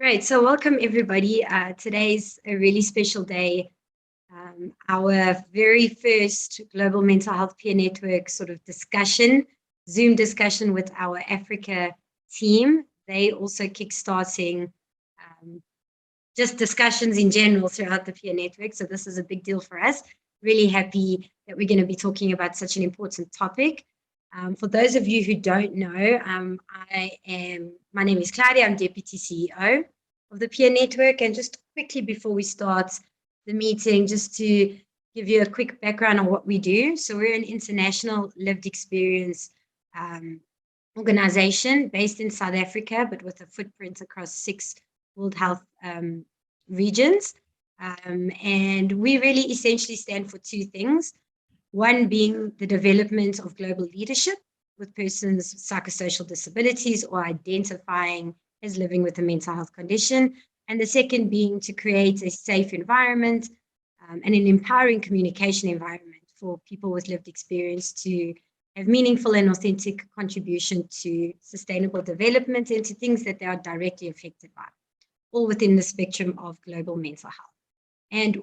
Great. So welcome, everybody. Today's a really special day. Our very first Global Mental Health Peer Network sort of discussion, Zoom discussion with our Africa team. They also kickstarting just discussions in general throughout the peer network. So this is a big deal for us. Really happy that we're going to be talking about such an important topic. For those of you who don't know, my name is Claudia. I'm Deputy CEO of the Peer Network. And just quickly before we start the meeting, just to give you a quick background on what we do. So we're an international lived experience organization based in South Africa, but with a footprint across 6 World Health regions. And we really essentially stand for 2 things. One being the development of global leadership with persons with psychosocial disabilities or identifying as living with a mental health condition. And the second being to create a safe environment and an empowering communication environment for people with lived experience to have meaningful and authentic contribution to sustainable development and to things that they are directly affected by, all within the spectrum of global mental health. And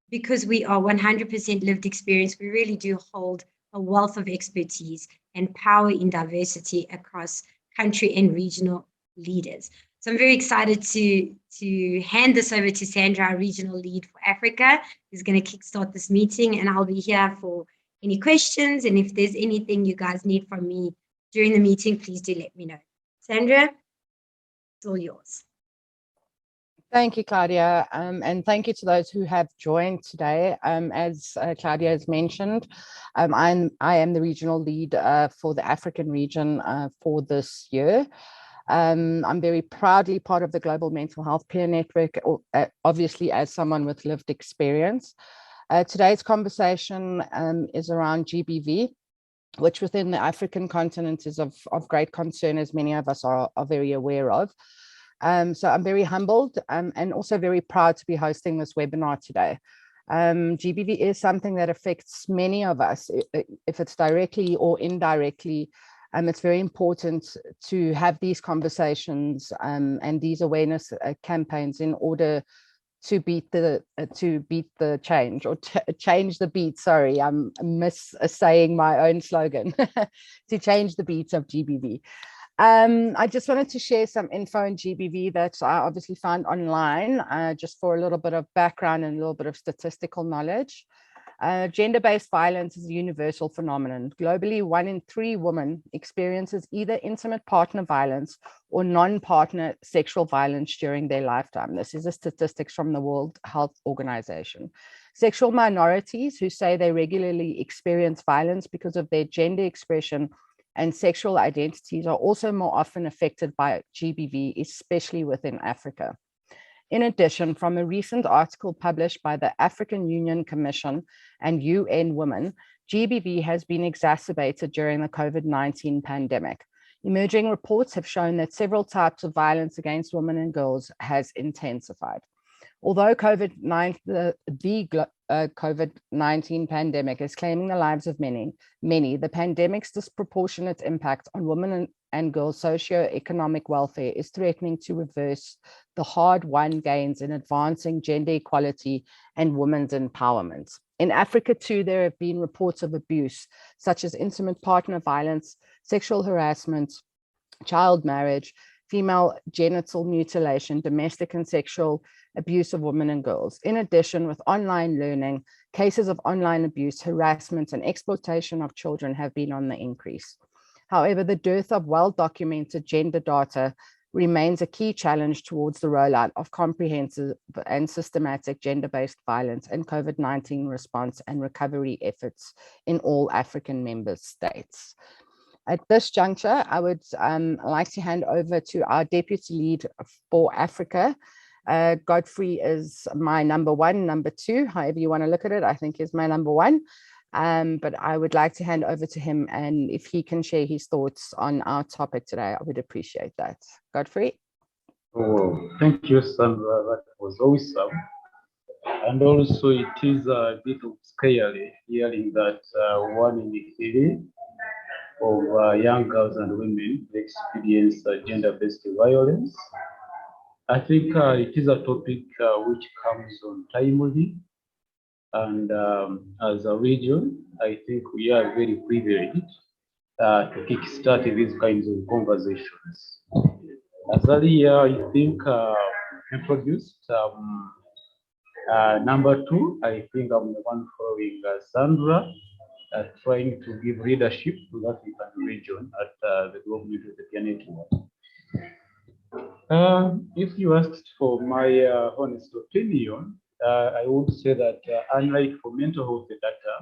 because we are 100% lived experience, we really do hold a wealth of expertise and power in diversity across country and regional leaders. So I'm very excited to hand this over to Sandra, our regional lead for Africa, who's going to kickstart this meeting, and I'll be here for any questions. And if there's anything you guys need from me during the meeting, please do let me know. Sandra, it's all yours. Thank you, Claudia, and thank you to those who have joined today. As Claudia has mentioned, I am the regional lead for the African region for this year. I'm very proudly part of the Global Mental Health Peer Network, obviously as someone with lived experience. Today's conversation is around GBV, which within the African continent is of great concern, as many of us are very aware of. So I'm very humbled and also very proud to be hosting this webinar today. GBV is something that affects many of us, if it's directly or indirectly. It's very important to have these conversations and these awareness campaigns in order to beat the change, or change the beat. Sorry, I'm saying my own slogan to change the beats of GBV. I just wanted to share some info on GBV that I obviously found online, just for a little bit of background and a little bit of statistical knowledge. Gender-based violence is a universal phenomenon. Globally, 1 in 3 women experiences either intimate partner violence or non-partner sexual violence during their lifetime. This is a statistics from the World Health Organization. Sexual minorities who say they regularly experience violence because of their gender expression and sexual identities are also more often affected by GBV, especially within Africa. In addition, from a recent article published by the African Union Commission and UN Women, GBV has been exacerbated during the COVID-19 pandemic. Emerging reports have shown that several types of violence against women and girls has intensified. Although the COVID-19 pandemic is claiming the lives of many, the pandemic's disproportionate impact on women and girls' socio-economic welfare is threatening to reverse the hard-won gains in advancing gender equality and women's empowerment. In Africa, too, there have been reports of abuse, such as intimate partner violence, sexual harassment, child marriage, female genital mutilation, domestic and sexual abuse of women and girls. In addition, with online learning, cases of online abuse, harassment, and exploitation of children have been on the increase. However, the dearth of well-documented gender data remains a key challenge towards the rollout of comprehensive and systematic gender-based violence and COVID-19 response and recovery efforts in all African member states. At this juncture, I would like to hand over to our deputy lead for Africa. Godfrey is my number 1, number 2, however you want to look at it, I think is my number 1. But I would like to hand over to him, and if he can share his thoughts on our topic today, I would appreciate that. Godfrey? Oh, thank you, Sandra. That was awesome. And also it is a bit scary hearing that 1 in 3 of young girls and women experience gender-based violence. I think it is a topic which comes on timely, and as a region, I think we are very privileged to kickstart these kinds of conversations. As earlier, I think introduced. Number two, I think I'm the one following Sandra, trying to give leadership to the African region at the Global Media Network. If you asked for my honest opinion, I would say that unlike for mental health data,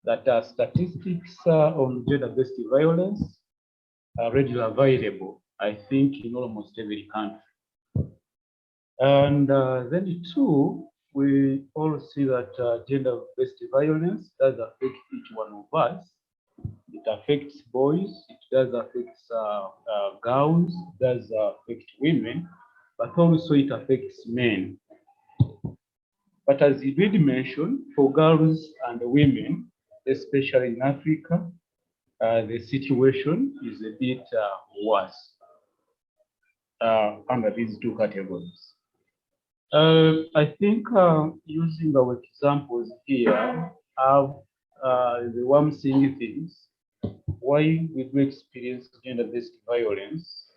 that statistics on gender-based violence are readily available, I think, in almost every country. And then two, we all see that gender-based violence does affect each one of us. It affects boys, it does affect girls, it does affect women, but also it affects men. But as you did mention, for girls and women, especially in Africa, the situation is a bit worse under these two categories. I think using our examples here, the one seeing things, why we do experience gender-based violence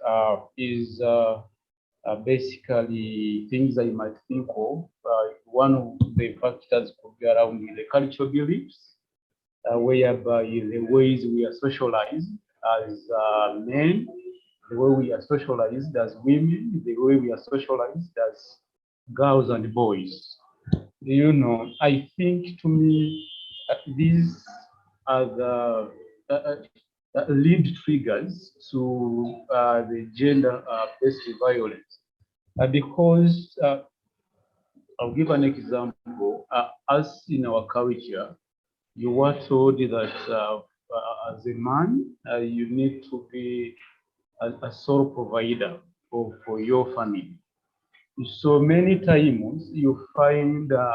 is basically things I might think of. One of the factors could be around the cultural beliefs, whereby the ways we are socialized as men, the way we are socialized as women, the way we are socialized as girls and boys. You know, I think to me, these are the lead triggers to the gender-based violence. Because I'll give an example. As in our culture, you were told that as a man, you need to be a sole provider for your family. So many times you find the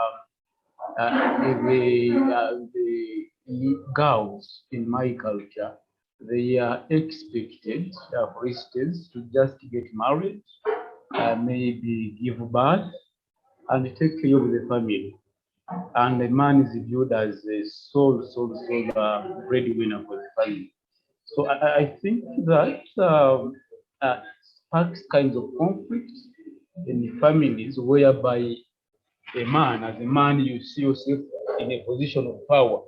girls in my culture, they are expected, for instance, to just get married, maybe give birth, and take care of the family. And the man is viewed as a sole breadwinner for the family. So I think that sparks kinds of conflict in families whereby as a man, you see yourself in a position of power.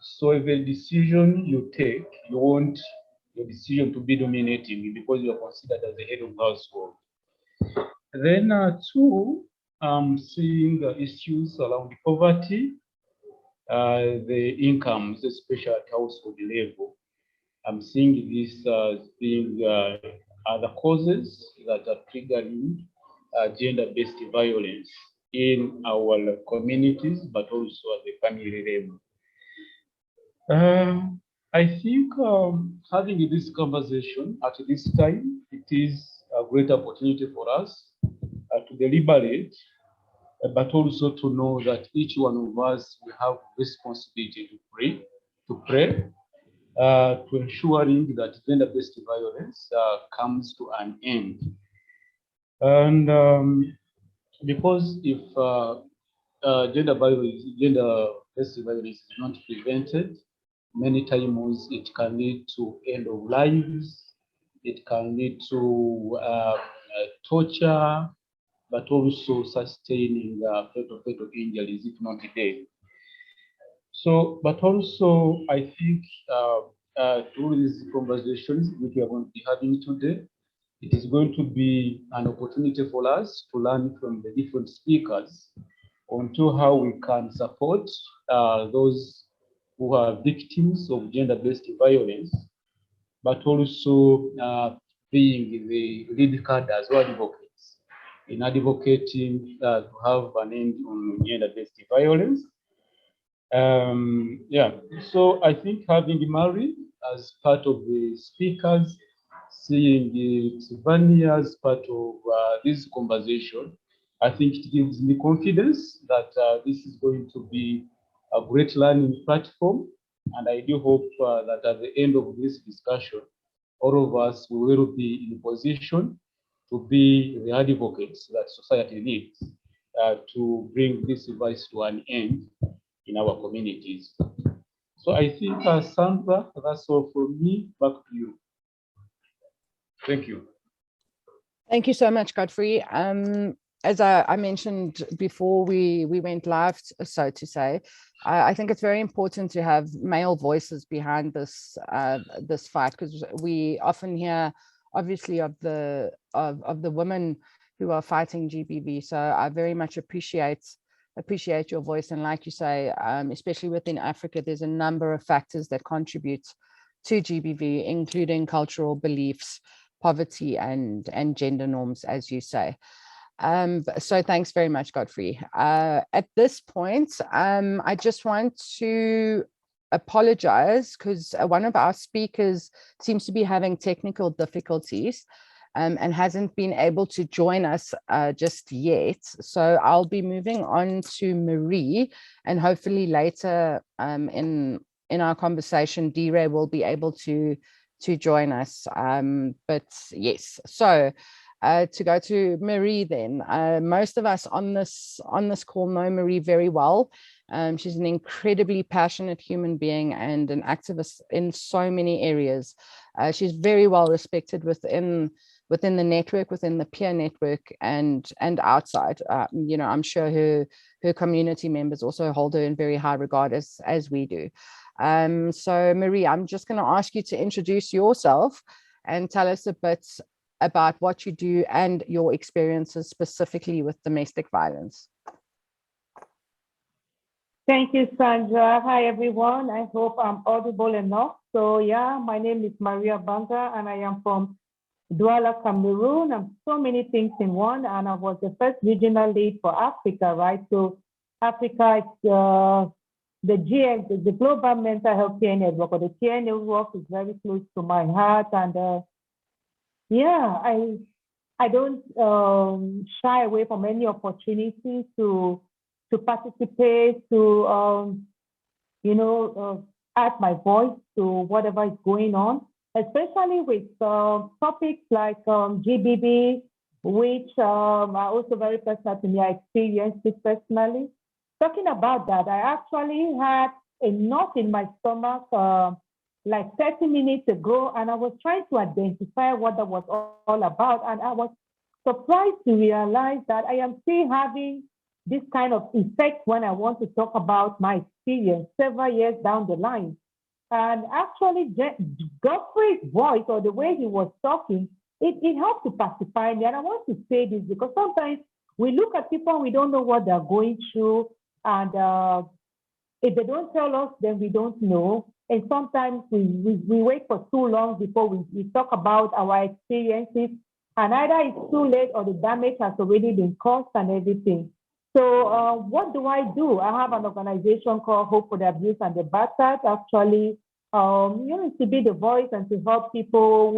So every decision you take, you want your decision to be dominating because you are considered as the head of household. Then two, seeing issues around poverty, the incomes, especially at household level. I'm seeing this as being other causes that are triggering gender-based violence in our communities, but also at the family level. I think having this conversation at this time, it is a great opportunity for us to deliberate, but also to know that each one of us will have responsibility to pray, to ensuring that gender-based violence comes to an end. And because if gender-based violence is not prevented, many times it can lead to end of lives, it can lead to torture, but also sustaining fatal injuries, if not death. So, but also I think through these conversations which we are going to be having today, it is going to be an opportunity for us to learn from the different speakers onto how we can support those who are victims of gender-based violence, but also being the lead cadres or advocates in advocating to have an end on gender-based violence. Yeah, so I think having Mary as part of the speakers, seeing Tivania as part of this conversation, I think it gives me confidence that this is going to be a great learning platform. And I do hope that at the end of this discussion, all of us will be in a position to be the advocates that society needs to bring this vice to an end in our communities. So I think, Sandra, that's all from me. Back to you. Thank you. Thank you so much, Godfrey. As I mentioned before we went live, so to say, I think it's very important to have male voices behind this this fight, because we often hear, obviously, of the women who are fighting GBV. So I very much appreciate your voice. And like you say, especially within Africa, there's a number of factors that contribute to GBV, including cultural beliefs, poverty, and gender norms, as you say. So thanks very much, Godfrey. At this point, I just want to apologize because one of our speakers seems to be having technical difficulties and hasn't been able to join us just yet. So I'll be moving on to Marie, and hopefully later in our conversation, D-Ray will be able to join us. But yes, so to go to Marie then. Most of us on this call know Marie very well. She's an incredibly passionate human being and an activist in so many areas. She's very well respected within the network, within the peer network, and outside. You know, I'm sure her community members also hold her in very high regard as we do. So Marie, I'm just going to ask you to introduce yourself and tell us a bit about what you do and your experiences specifically with domestic violence. Thank you, Sandra. Hi, everyone. I hope I'm audible enough. So yeah, my name is Maria Abanga, and I am from Douala, Cameroon. I'm so many things in one, and I was the first regional lead for Africa, right? So Africa is the Global Mental Health Care Network, or the care network, is very close to my heart. And yeah, I don't shy away from any opportunity to participate, to add my voice to whatever is going on, especially with topics like GBV, which are also very personal to me. I experienced it personally. Talking about that, I actually had a knot in my stomach like 30 minutes ago, and I was trying to identify what that was all about. And I was surprised to realize that I am still having this kind of effect when I want to talk about my experience several years down the line. And actually, Godfrey's voice, or the way he was talking, it helped to pacify me. And I want to say this because sometimes we look at people and we don't know what they're going through. And if they don't tell us, then we don't know. And sometimes we wait for too long before we talk about our experiences. And either it's too late or the damage has already been caused and everything. So what do? I have an organization called Hope for the Abused and the Battered, actually, to be the voice and to help people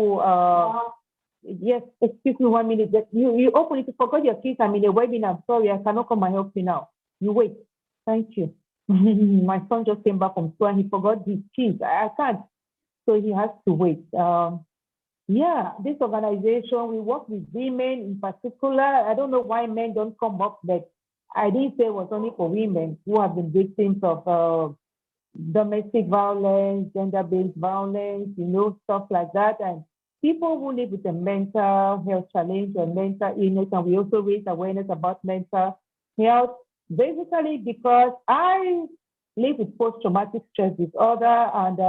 who, yes, excuse me 1 minute. You open it, you forgot your keys. I'm in a webinar. Sorry, I cannot come and help you now. You wait. Thank you. My son just came back from school and he forgot his keys. I can't. So he has to wait. Yeah, this organization, we work with women in particular. I don't know why men don't come up, but I didn't say it was only for women who have been victims of domestic violence, gender-based violence, stuff like that. And people who live with a mental health challenge or mental illness, and we also raise awareness about mental health, basically because I live with post-traumatic stress disorder, and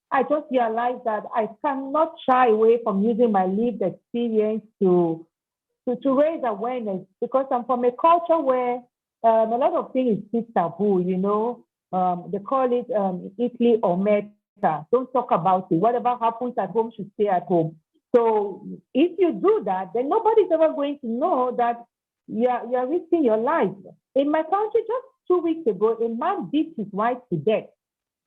I just realized that I cannot shy away from using my lived experience to raise awareness, because I'm from a culture where a lot of things is still taboo, they call it Italy or Meta. Don't talk about it. Whatever happens at home should stay at home. So if you do that, then nobody's ever going to know that you're risking your life. In my country, just 2 weeks ago, a man beat his wife to death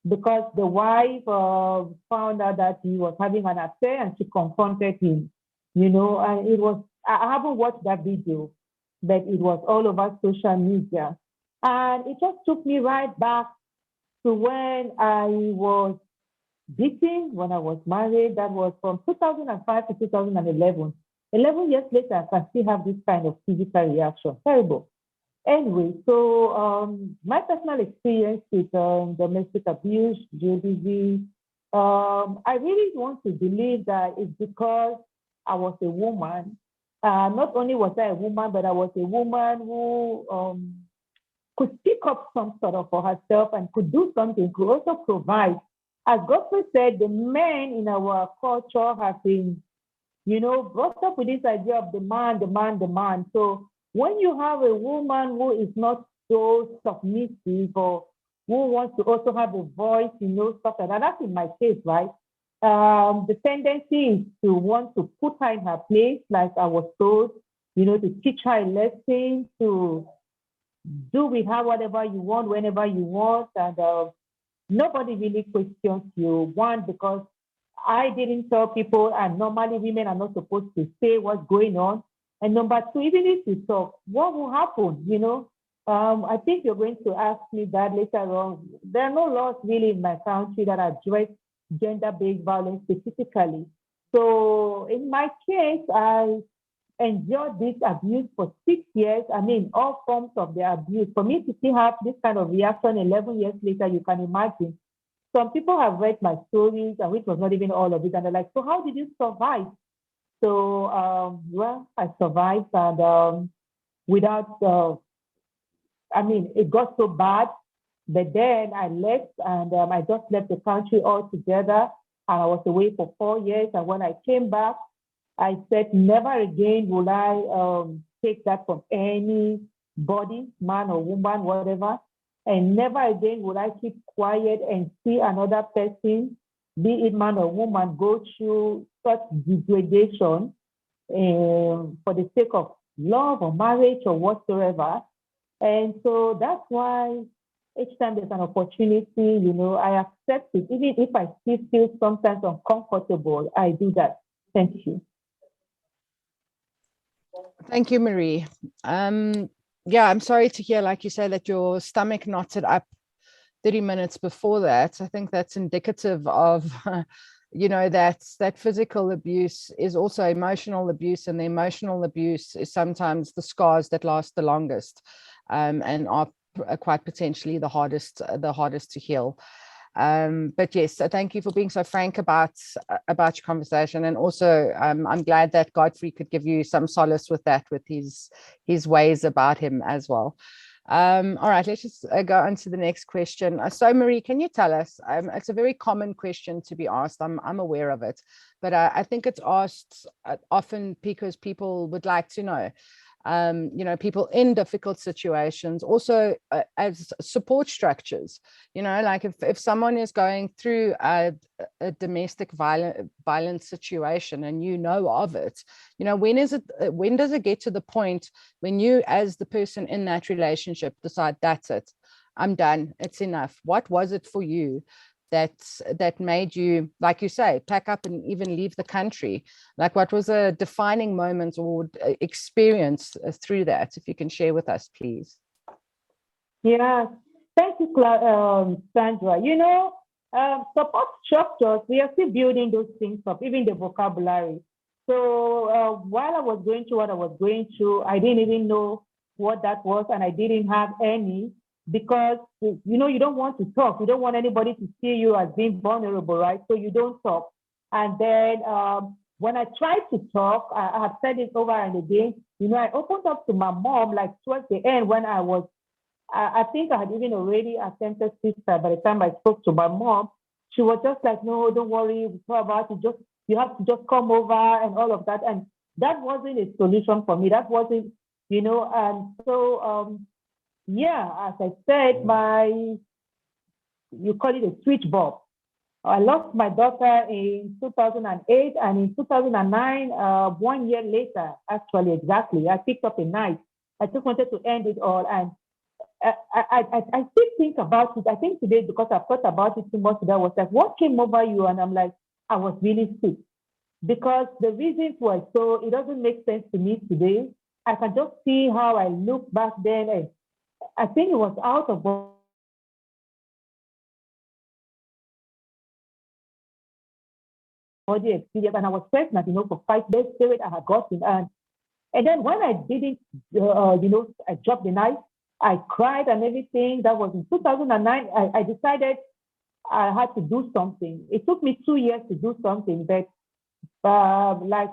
because the wife found out that he was having an affair, and she confronted him, and it was, I haven't watched that video, but it was all over social media. And it just took me right back to when I was beaten, when I was married. That was from 2005 to 2011. 11 years later, I can still have this kind of physical reaction. Terrible. Anyway, so my personal experience with domestic abuse, GBV, I really want to believe that it's because I was a woman. Not only was I a woman, but I was a woman who could speak up some sort of for herself and could do something, could also provide. As Godfrey said, the men in our culture have been, brought up with this idea of demand, demand, demand. So when you have a woman who is not so submissive or who wants to also have a voice, stuff like that, that's in my case, right? The tendency is to want to put her in her place, like I was told, to teach her a lesson, to do with her whatever you want, whenever you want, and nobody really questions you. One, because I didn't tell people, and normally women are not supposed to say what's going on. And number two, even if you talk, what will happen? I think you're going to ask me that later on. There are no laws really in my country that address gender-based violence specifically. So in my case, I endured this abuse for 6 years. I mean, all forms of the abuse. For me to still have this kind of reaction 11 years later, you can imagine. Some people have read my stories, and which was not even all of it, and they're like, so how did you survive? So, well, I survived, and without, it got so bad, but then I left, and I just left the country altogether, and I was away for 4 years, and when I came back, I said, never again will I take that from anybody, man or woman, whatever. And never again will I keep quiet and see another person, be it man or woman, go through such degradation for the sake of love or marriage or whatsoever. And so that's why each time there's an opportunity, I accept it. Even if I still feel sometimes uncomfortable, I do that. Thank you. Thank you, Marie. Yeah, I'm sorry to hear, like you say, that your stomach knotted up 30 minutes before that. I think that's indicative of, that physical abuse is also emotional abuse, and the emotional abuse is sometimes the scars that last the longest, and are quite potentially the hardest to heal. But yes, so thank you for being so frank about your conversation, and also I'm glad that Godfrey could give you some solace with that, with his ways about him as well. All right, let's just go on to the next question. So Marie, can you tell us, it's a very common question to be asked, I'm aware of it, but I think it's asked often because people would like to know, people in difficult situations, also as support structures, like if someone is going through a domestic violence situation and of it, when does it get to the point when you, as the person in that relationship, decide that's it, I'm done, it's enough? What was it for you that made you, like you say, pack up and even leave the country? Like, what was a defining moment or experience through that? If you can share with us, please. Yeah, thank you, Sandra. Support structures, we are still building those things up, even the vocabulary. So while I was going through what I was going through, I didn't even know what that was, and I didn't have any, because you don't want to talk. You don't want anybody to see you as being vulnerable, right? So you don't talk. And then when I tried to talk, I have said it over and again, I opened up to my mom, like towards the end, when I think I had even already attempted suicide by the time I spoke to my mom. She was just like, no, don't worry, we'll talk about it. You have to just come over and all of that. And that wasn't a solution for me. That wasn't, and so, yeah, as I said, you call it a switch bulb. I lost my daughter in 2008, and in 2009, 1 year later, actually, exactly, I picked up a knife. I just wanted to end it all. And I still think about it. I think today, because I've thought about it too much, that was like, what came over you? And I'm like, I was really sick. Because the reasons were so, it doesn't make sense to me today. I can just see how I look back then. And I think it was out of body experience, and I was pregnant, for 5 days straight. I had gotten, and then when I didn't, I dropped the knife. I cried and everything. That was in 2009. I decided I had to do something. It took me 2 years to do something, but like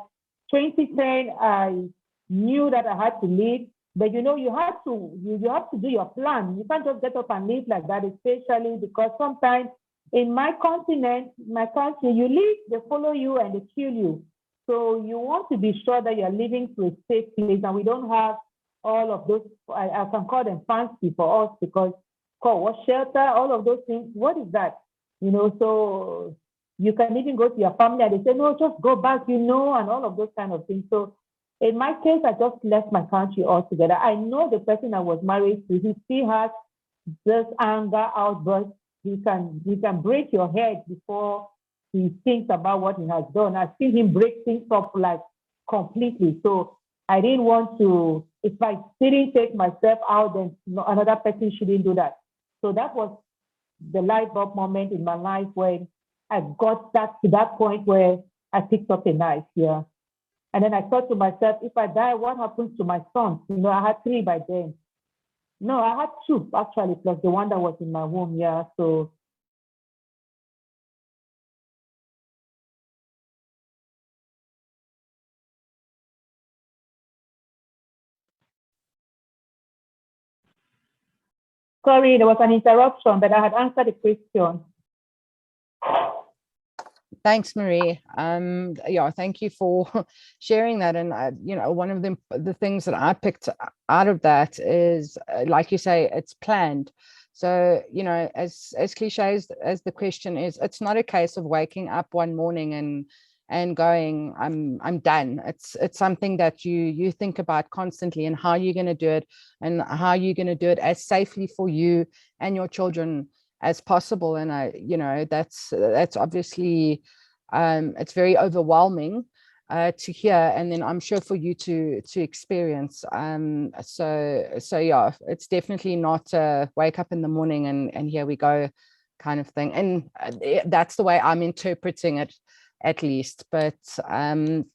2010, I knew that I had to leave. But you have to do your plan. You can't just get up and leave like that, especially because sometimes in my continent, my country, you leave, they follow you and they kill you. So you want to be sure that you're living to a safe place, and we don't have all of those. I can call them fancy for us because what shelter, all of those things. What is that? So you can even go to your family and they say, no, just go back, and all of those kind of things. So in my case, I just left my country altogether. I know the person I was married to, he still has this anger outburst. He can break your head before he thinks about what he has done. I've seen him break things up like completely. So I didn't want to, if I didn't take myself out, then another person shouldn't do that. So that was the light bulb moment in my life when I got to that point where I picked up a knife, yeah. And then I thought to myself, if I die, what happens to my sons? I had 3 by then. No, I had 2 actually, plus the one that was in my womb, yeah. So sorry, there was an interruption, but I had answered the question. Thanks, Marie. Thank you for sharing that. And one of the things that I picked out of that is, like you say, it's planned. So as cliches as the question is, it's not a case of waking up one morning and going, I'm done. It's something that you think about constantly, and how you're going to do it, and how you're going to do it as safely for you and your children as possible. And that's obviously it's very overwhelming to hear, and then I'm sure for you to experience. So yeah, it's definitely not wake up in the morning and here we go kind of thing. And that's the way I'm interpreting it, at least. But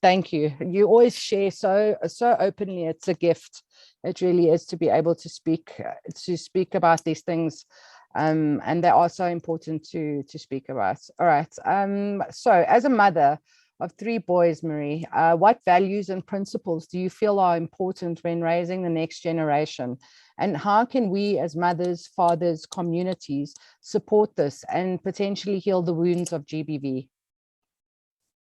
thank you. You always share so openly. It's a gift. It really is, to be able to speak about these things. And they are so important to speak about. All right. So as a mother of 3 boys, Marie, what values and principles do you feel are important when raising the next generation? And how can we as mothers, fathers, communities support this and potentially heal the wounds of GBV?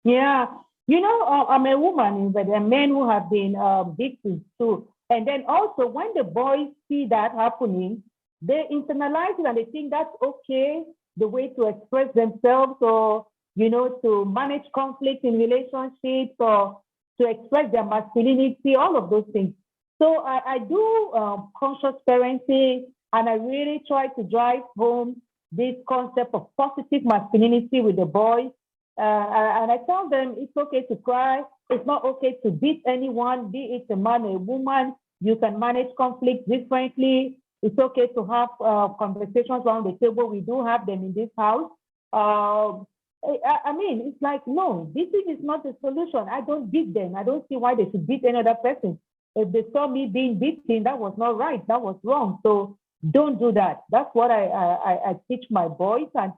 Yeah, I'm a woman, but there are men who have been victims too. And then also when the boys see that happening, they internalize it and they think that's okay, the way to express themselves, or, to manage conflict in relationships, or to express their masculinity, all of those things. So I do conscious parenting, and I really try to drive home this concept of positive masculinity with the boys. And I tell them it's okay to cry. It's not okay to beat anyone, be it a man or a woman. You can manage conflict differently. It's okay to have conversations around the table. We do have them in this house. I mean, it's like, no, this is not the solution. I don't beat them. I don't see why they should beat another person. If they saw me being beaten, that was not right. That was wrong. So don't do that. That's what I teach my boys. And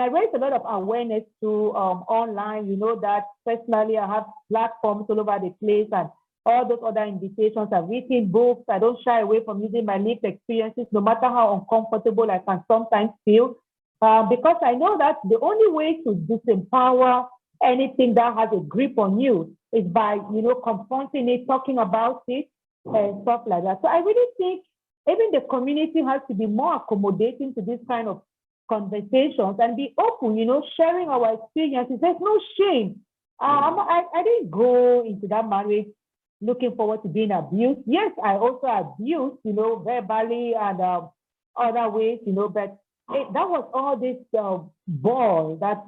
I raise a lot of awareness to online. That personally, I have platforms all over the place, and all those other invitations. I've written books. I don't shy away from using my lived experiences, no matter how uncomfortable I can sometimes feel, because I know that the only way to disempower anything that has a grip on you is by, confronting it, talking about it, and stuff like that. So I really think even the community has to be more accommodating to this kind of conversations and be open, sharing our experiences. There's no shame. I didn't go into that marriage looking forward to being abused. Yes, I also abused, verbally and other ways, but that was all this ball that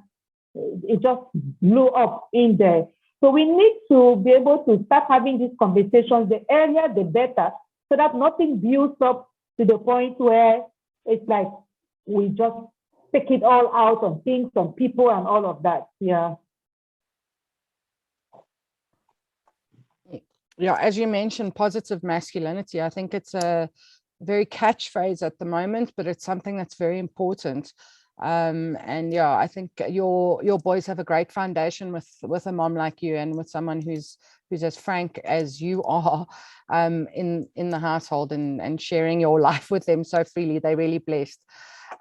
it just blew up in there. So we need to be able to start having these conversations. The earlier, the better, so that nothing builds up to the point where it's like we just take it all out on things, on people, and all of that. Yeah. Yeah, as you mentioned, positive masculinity. I think it's a very catchphrase at the moment, but it's something that's very important. And yeah, I think your boys have a great foundation with a mom like you, and with someone who's as frank as you are in the household, and sharing your life with them so freely. They're really blessed.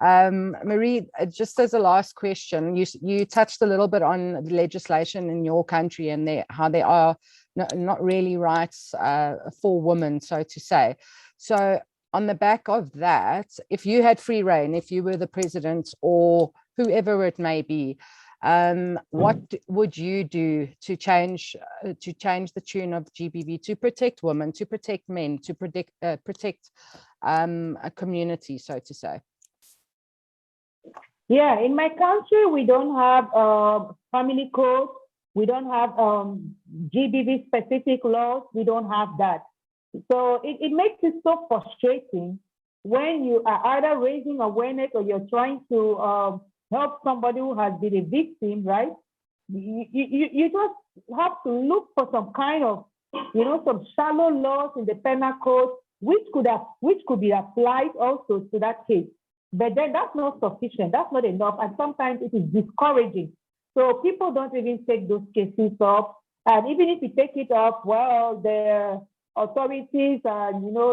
Marie, just as a last question, you touched a little bit on the legislation in your country and how there are not really rights for women, so to say. So on the back of that, if you had free reign, if you were the president or whoever it may be, what would you do to change the tune of GBV, to protect women, to protect men, to protect a community, so to say? Yeah, in my country, we don't have family code. We don't have GBV specific laws. We don't have that. So it makes it so frustrating when you are either raising awareness or you're trying to help somebody who has been a victim, right? You just have to look for some kind of, some shallow laws in the penal code, which could be applied also to that case. But then that's not sufficient. That's not enough. And sometimes it is discouraging. So people don't even take those cases up. And even if you take it up, well, the authorities are,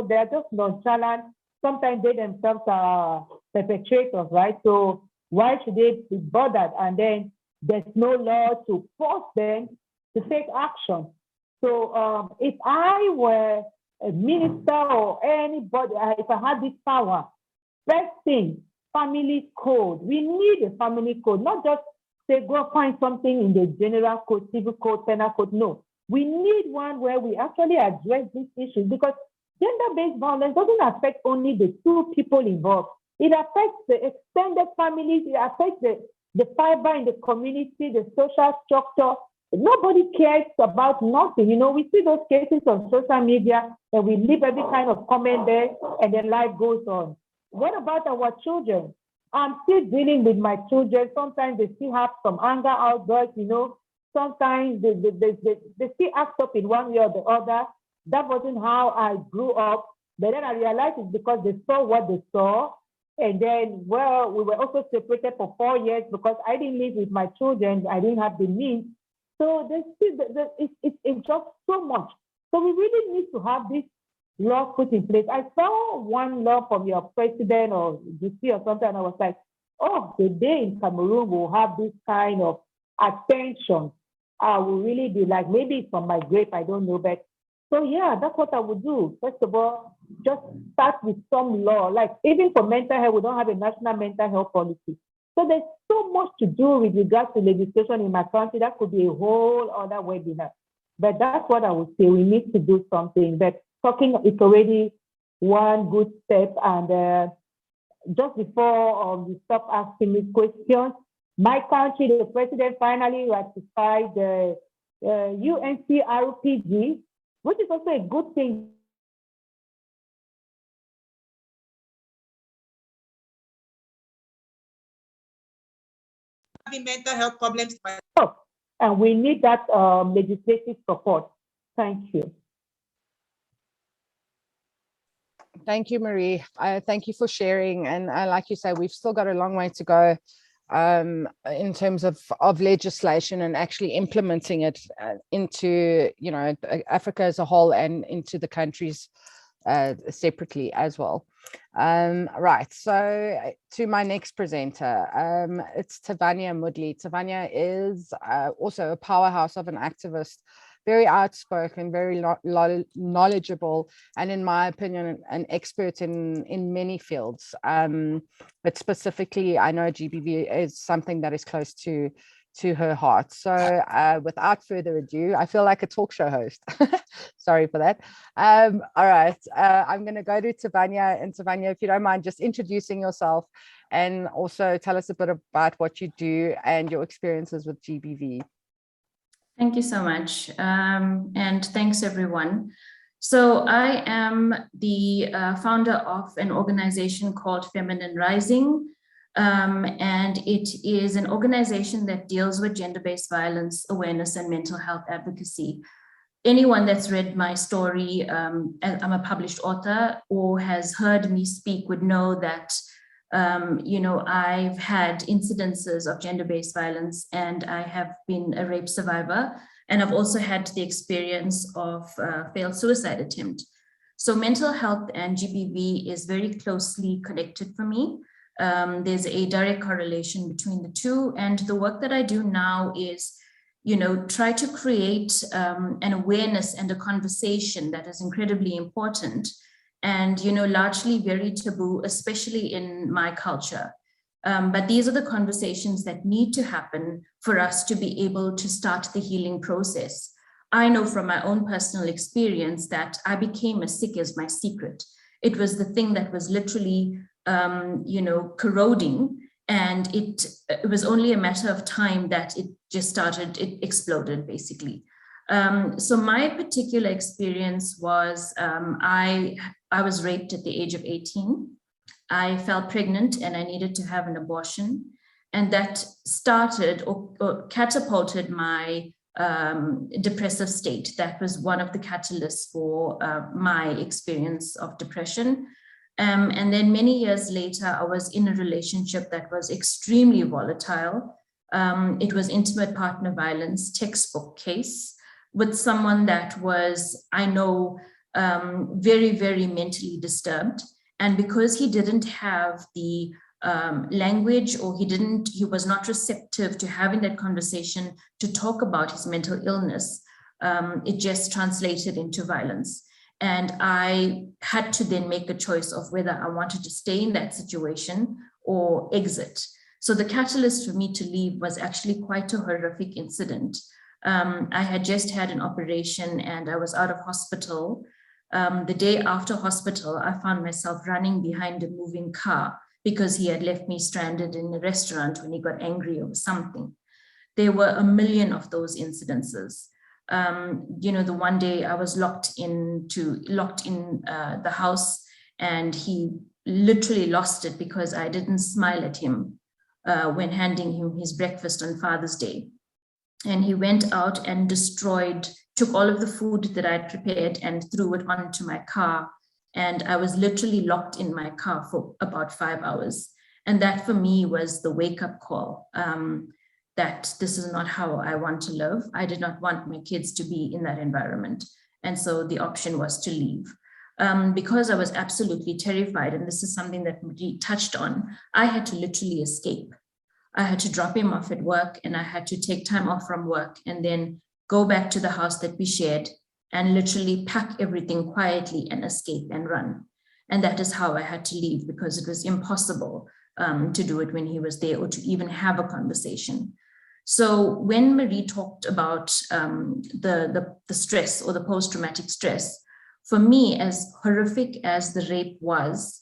they're just nonchalant. Sometimes they themselves are perpetrators, right? So why should they be bothered? And then there's no law to force them to take action. So if I were a minister or anybody, if I had this power, first thing, family code. We need a family code, not just say go find something in the general code, civil code, penal code. No, we need one where we actually address these issues, because gender-based violence doesn't affect only the two people involved. It affects the extended families. It affects the fiber in the community, the social structure. Nobody cares about nothing. We see those cases on social media and we leave every kind of comment there and then life goes on. What about our children? I'm still dealing with my children. Sometimes they still have some anger outbursts, Sometimes they still act up in one way or the other. That wasn't how I grew up. But then I realized it's because they saw what they saw. And then, well, we were also separated for 4 years because I didn't live with my children. I didn't have the means. So it's just so much. So we really need to have this law put in place. I saw one law from your president or DC or something, and I was like, oh, the day in Cameroon will have this kind of attention. I will really be like, maybe it's from my grave, I don't know, but so yeah, that's what I would do. First of all, just start with some law. Like even for mental health, we don't have a national mental health policy. So there's so much to do with regards to legislation in my country. That could be a whole other webinar. But that's what I would say. We need to do something. But talking is already one good step. And just before you stop asking me questions, my country, the president finally ratified the UNCRPG, which is also a good thing. Having mental health problems. And we need that legislative support. Thank you. Thank you, Marie. Thank you for sharing. And like you say, we've still got a long way to go in terms of legislation and actually implementing it into, Africa as a whole and into the countries separately as well. Right, so to my next presenter, it's Tivania Moodley. Tivania is also a powerhouse of an activist, very outspoken, very knowledgeable, and in my opinion, an expert in many fields. But specifically, I know GBV is something that is close to her heart. So without further ado, I feel like a talk show host. Sorry for that. All right, I'm going to go to Tabania. And Tabania, if you don't mind, just introducing yourself and also tell us a bit about what you do and your experiences with GBV. Thank you so much. And thanks, everyone. So I am the founder of an organization called Feminine Rising. And it is an organization that deals with gender-based violence awareness and mental health advocacy. anyone that's read my story, I'm a published author, or has heard me speak would know that, I've had incidences of gender-based violence, and I have been a rape survivor. And I've also had the experience of failed suicide attempt. So mental health and GBV is very closely connected for me. There's a direct correlation between the two. And the work that I do now is, try to create an awareness and a conversation that is incredibly important and, largely very taboo, especially in my culture. But these are the conversations that need to happen for us to be able to start the healing process. I know from my own personal experience that I became as sick as my secret. It was the thing that was literally, corroding, and it was only a matter of time that it exploded basically. So my particular experience was, I was raped at the age of 18. I fell pregnant and I needed to have an abortion. And that started or catapulted my depressive state. That was one of the catalysts for my experience of depression. And then many years later, I was in a relationship that was extremely volatile. It was intimate partner violence, textbook case, with someone that was, I know, very, very mentally disturbed. And because he didn't have the language, or he was not receptive to having that conversation to talk about his mental illness, it just translated into violence. And I had to then make a choice of whether I wanted to stay in that situation or exit. So the catalyst for me to leave was actually quite a horrific incident. I had just had an operation and I was out of hospital. The day after hospital, I found myself running behind a moving car because he had left me stranded in a restaurant when he got angry over something. There were a million of those incidences. The one day I was locked in the house, and he literally lost it because I didn't smile at him when handing him his breakfast on Father's Day. And he went out and took all of the food that I'd prepared and threw it onto my car. And I was literally locked in my car for about 5 hours. And that for me was the wake-up call, that this is not how I want to live. I did not want my kids to be in that environment. And so the option was to leave. Because I was absolutely terrified, and this is something that Moodley touched on, I had to literally escape. I had to drop him off at work, and I had to take time off from work and then go back to the house that we shared and literally pack everything quietly and escape and run. And that is how I had to leave, because it was impossible to do it when he was there or to even have a conversation. So when Marie talked about the stress or the post-traumatic stress, for me, as horrific as the rape was,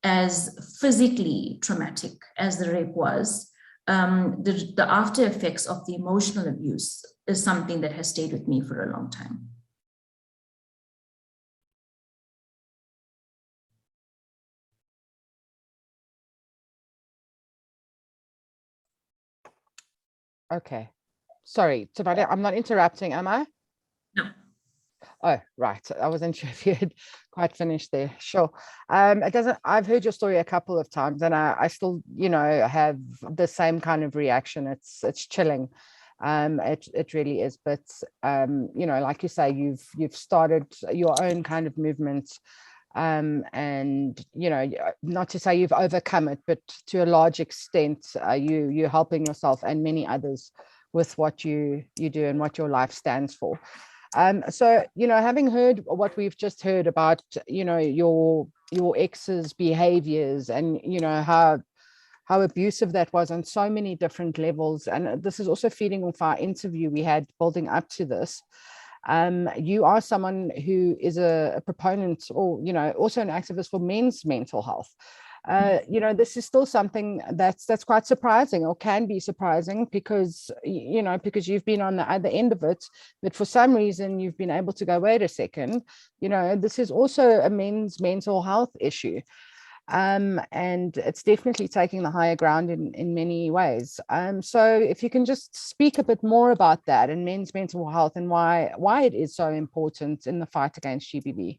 as physically traumatic as the rape was, the after effects of the emotional abuse is something that has stayed with me for a long time. Okay. Sorry, Tabania, I'm not interrupting, am I? No. Oh, right. I wasn't sure if you had quite finished there. Sure. I've heard your story a couple of times, and I still, have the same kind of reaction. It's chilling. It really is. But like you say, you've started your own kind of movement. And not to say you've overcome it, but to a large extent, you're helping yourself and many others with what you do and what your life stands for. So having heard what we've just heard about your ex's behaviors and how abusive that was on so many different levels, and this is also feeding off our interview we had building up to this. You are someone who is a proponent, or also an activist for men's mental health. This is still something that's quite surprising, or can be surprising, because you've been on the other end of it, but for some reason you've been able to go, wait a second, this is also a men's mental health issue. and it's definitely taking the higher ground in many ways. So if you can just speak a bit more about that and men's mental health and why it is so important in the fight against GBV.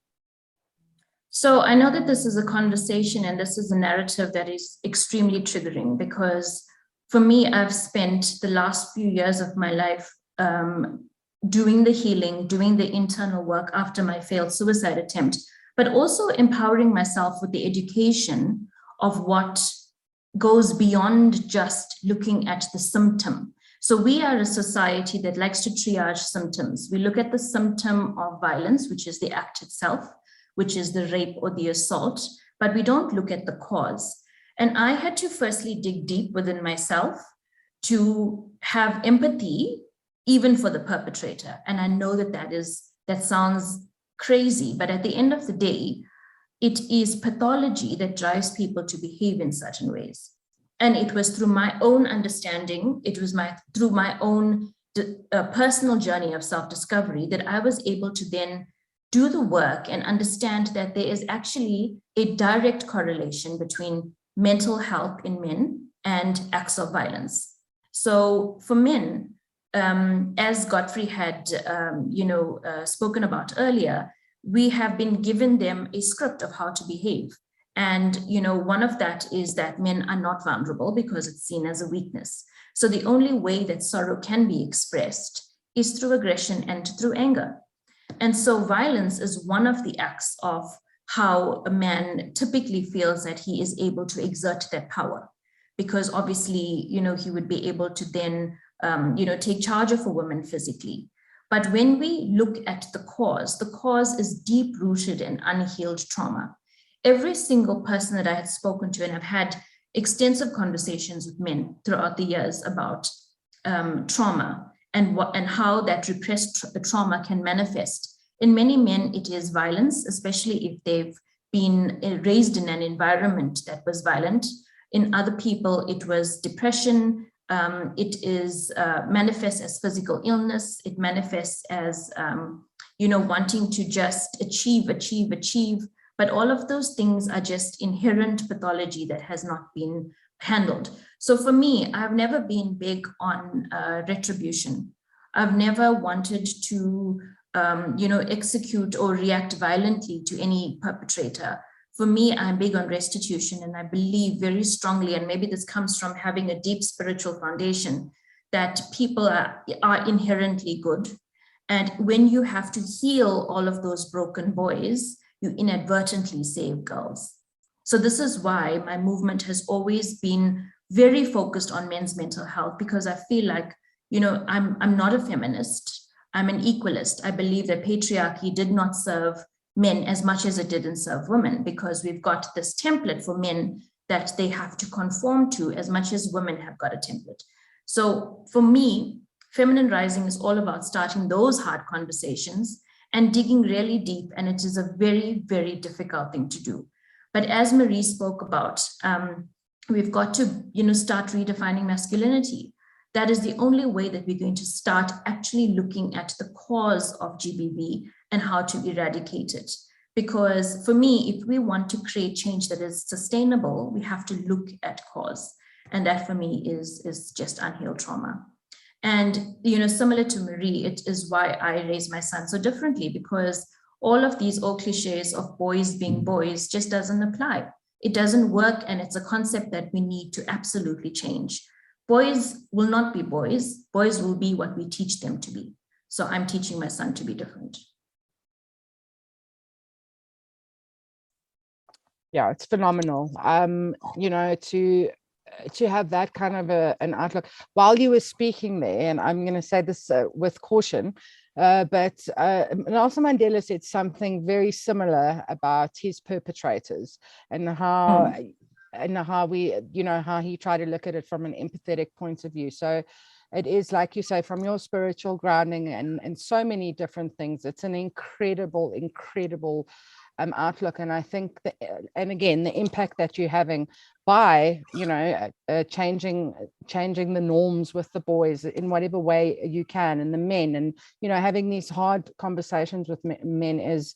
So I know that this is a conversation and this is a narrative that is extremely triggering, because for me, I've spent the last few years of my life doing the healing, doing the internal work after my failed suicide attempt, but also empowering myself with the education of what goes beyond just looking at the symptom. So we are a society that likes to triage symptoms. We look at the symptom of violence, which is the act itself, which is the rape or the assault, but we don't look at the cause. And I had to firstly dig deep within myself to have empathy, even for the perpetrator. And I know that sounds crazy, but at the end of the day, it is pathology that drives people to behave in certain ways. And it was through my own understanding, it was through my own personal journey of self-discovery that I was able to then do the work and understand that there is actually a direct correlation between mental health in men and acts of violence. So for men, as Godfrey had spoken about earlier, we have been given them a script of how to behave. And one of that is that men are not vulnerable because it's seen as a weakness. So the only way that sorrow can be expressed is through aggression and through anger. And so violence is one of the acts of how a man typically feels that he is able to exert that power, because obviously, he would be able to then, take charge of a woman physically. But when we look at the cause is deep rooted in unhealed trauma. Every single person that I had spoken to, and I've had extensive conversations with men throughout the years about trauma and how that repressed trauma can manifest. In many men, it is violence, especially if they've been raised in an environment that was violent. In other people, it was depression. It is manifests as physical illness. It manifests as, wanting to just achieve. But all of those things are just inherent pathology that has not been handled. So for me, I've never been big on retribution. I've never wanted to, execute or react violently to any perpetrator. For me, I'm big on restitution, and I believe very strongly, and maybe this comes from having a deep spiritual foundation, that people are inherently good. And when you have to heal all of those broken boys, you inadvertently save girls. So this is why my movement has always been very focused on men's mental health, because I feel like, I'm not a feminist. I'm an equalist. I believe that patriarchy did not serve men as much as it didn't serve women, because we've got this template for men that they have to conform to as much as women have got a template. So for me, Feminine Rising is all about starting those hard conversations and digging really deep, and it is a very, very difficult thing to do. But as Marie spoke about, we've got to, start redefining masculinity. That is the only way that we're going to start actually looking at the cause of GBV and how to eradicate it. Because for me, if we want to create change that is sustainable, we have to look at cause. And that for me is just unhealed trauma. And, similar to Marie, it is why I raise my son so differently, because all of these old cliches of boys being boys just doesn't apply. It doesn't work, and it's a concept that we need to absolutely change. Boys will not be boys. Boys will be what we teach them to be. So I'm teaching my son to be different. Yeah, it's phenomenal. To have that kind of an outlook. While you were speaking there, and I'm going to say this with caution, but Nelson Mandela said something very similar about his perpetrators and how how he tried to look at it from an empathetic point of view. So it is, like you say, from your spiritual grounding and so many different things. It's an incredible outlook. And I think that, and again, the impact that you're having by changing the norms with the boys in whatever way you can, and the men, and having these hard conversations with men is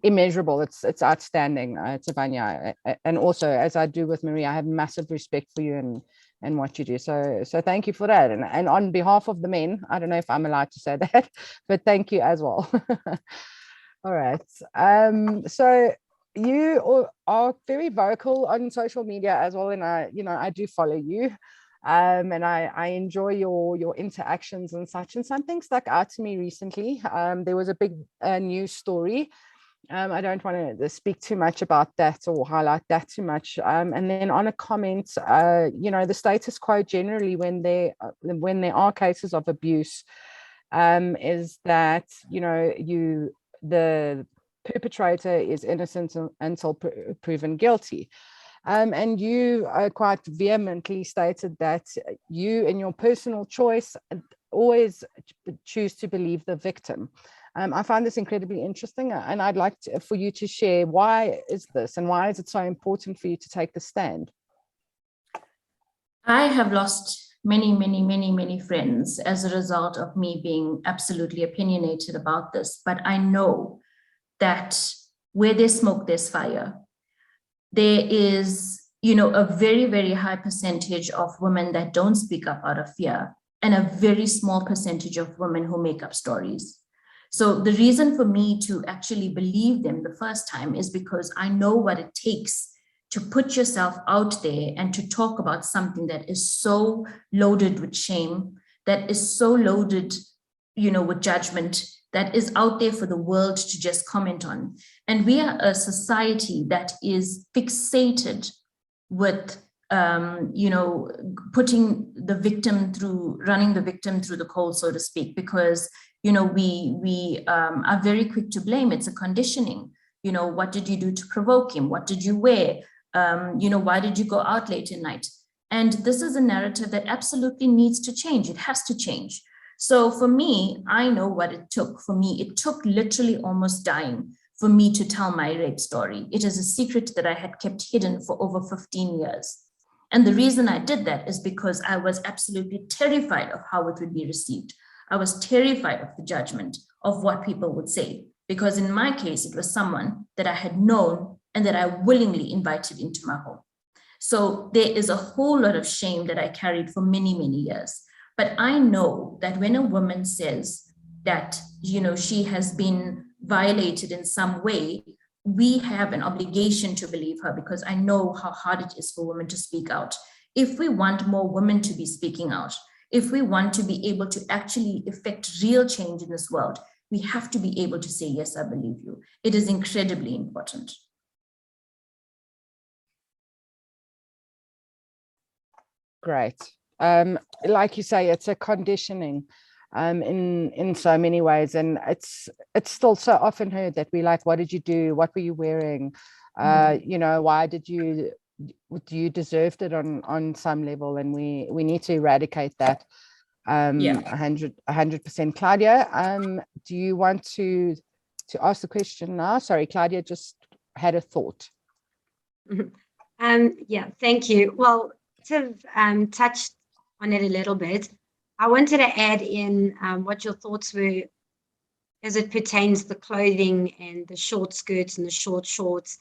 immeasurable. It's outstanding, Tavanya. And also, as I do with Marie, I have massive respect for you and what you do. So thank you for that. And on behalf of the men, I don't know if I'm allowed to say that, but thank you as well. All right. So you are very vocal on social media as well, and I do follow you. And I enjoy your interactions and such. And something stuck out to me recently. There was a big news story. I don't want to speak too much about that or highlight that too much. And then on a comment, the status quo generally when there are cases of abuse is that the perpetrator is innocent until proven guilty. And you quite vehemently stated that you, in your personal choice, always choose to believe the victim. I find this incredibly interesting, and I'd like for you to share why is this and why is it so important for you to take the stand? I have lost many, many, many, many friends as a result of me being absolutely opinionated about this, but I know that where there's smoke, there's fire. There is, a very, very high percentage of women that don't speak up out of fear, and a very small percentage of women who make up stories. So the reason for me to actually believe them the first time is because I know what it takes to put yourself out there and to talk about something that is so loaded with shame, that is so loaded, with judgment, that is out there for the world to just comment on. And we are a society that is fixated with, putting the victim running the victim through the coal, so to speak, because, we are very quick to blame. It's a conditioning. What did you do to provoke him? What did you wear? Why did you go out late at night? And this is a narrative that absolutely needs to change. It has to change. So for me, I know what it took. For me, it took literally almost dying for me to tell my rape story. It is a secret that I had kept hidden for over 15 years. And the reason I did that is because I was absolutely terrified of how it would be received. I was terrified of the judgment of what people would say, because in my case, it was someone that I had known and that I willingly invited into my home. So there is a whole lot of shame that I carried for many, many years. But I know that when a woman says that, she has been violated in some way, we have an obligation to believe her, because I know how hard it is for women to speak out. If we want more women to be speaking out, if we want to be able to actually effect real change in this world, we have to be able to say, yes, I believe you. It is incredibly important. Great. Like you say, it's a conditioning in so many ways, and it's still so often heard that we like, what did you do? What were you wearing? Why did you deserved it on some level, and we need to eradicate that 100%. Claudia, do you want to ask the question now? Sorry, Claudia just had a thought. Thank you. Well, to touch on it a little bit, I wanted to add in what your thoughts were as it pertains to the clothing and the short skirts and the short shorts.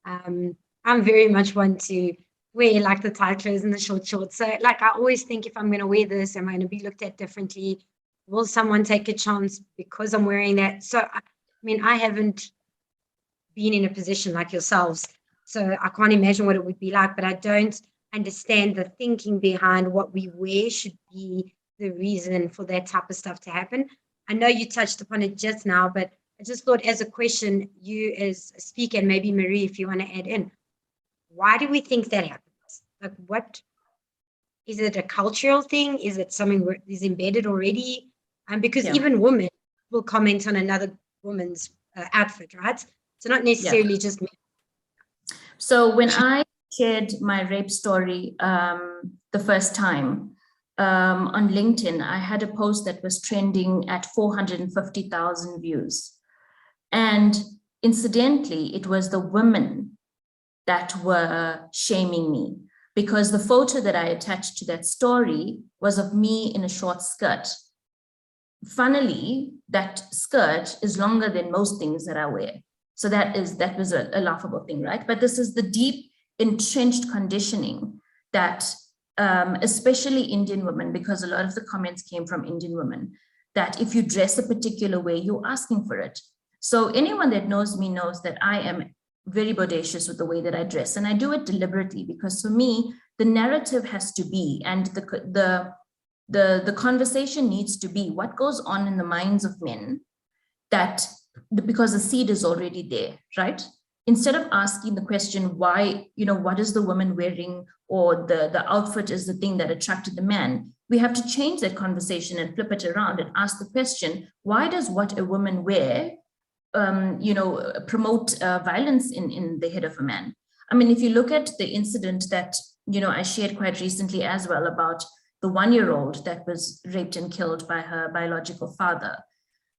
I'm very much one to wear like the tight clothes and the short shorts. So like I always think, if I'm going to wear this, am I going to be looked at differently? Will someone take a chance because I'm wearing that? So, I haven't been in a position like yourselves, so I can't imagine what it would be like, but I don't understand the thinking behind what we wear should be the reason for that type of stuff to happen. I know you touched upon it just now, but I just thought as a question, you as a speaker, and maybe Marie, if you want to add in, why do we think that happens? Like, what is it? A cultural thing? Is it something that is embedded already? Because even women will comment on another woman's outfit, right? So not necessarily just men. So when I shared my rape story the first time on LinkedIn, I had a post that was trending at 450,000 views. And incidentally, it was the women that were shaming me, because the photo that I attached to that story was of me in a short skirt. Funnily, that skirt is longer than most things that I wear. So that was a laughable thing, right? But this is the deep entrenched conditioning that especially Indian women, because a lot of the comments came from Indian women, that if you dress a particular way, you're asking for it. So anyone that knows me knows that I am very bodacious with the way that I dress, and I do it deliberately, because for me, the narrative has to be, and the conversation needs to be what goes on in the minds of men, that because the seed is already there, right? Instead of asking the question, why, what is the woman wearing, or the outfit is the thing that attracted the man, we have to change that conversation and flip it around and ask the question, why does what a woman wear, promote violence in the head of a man? I mean, if you look at the incident that, I shared quite recently as well about the 1-year-old that was raped and killed by her biological father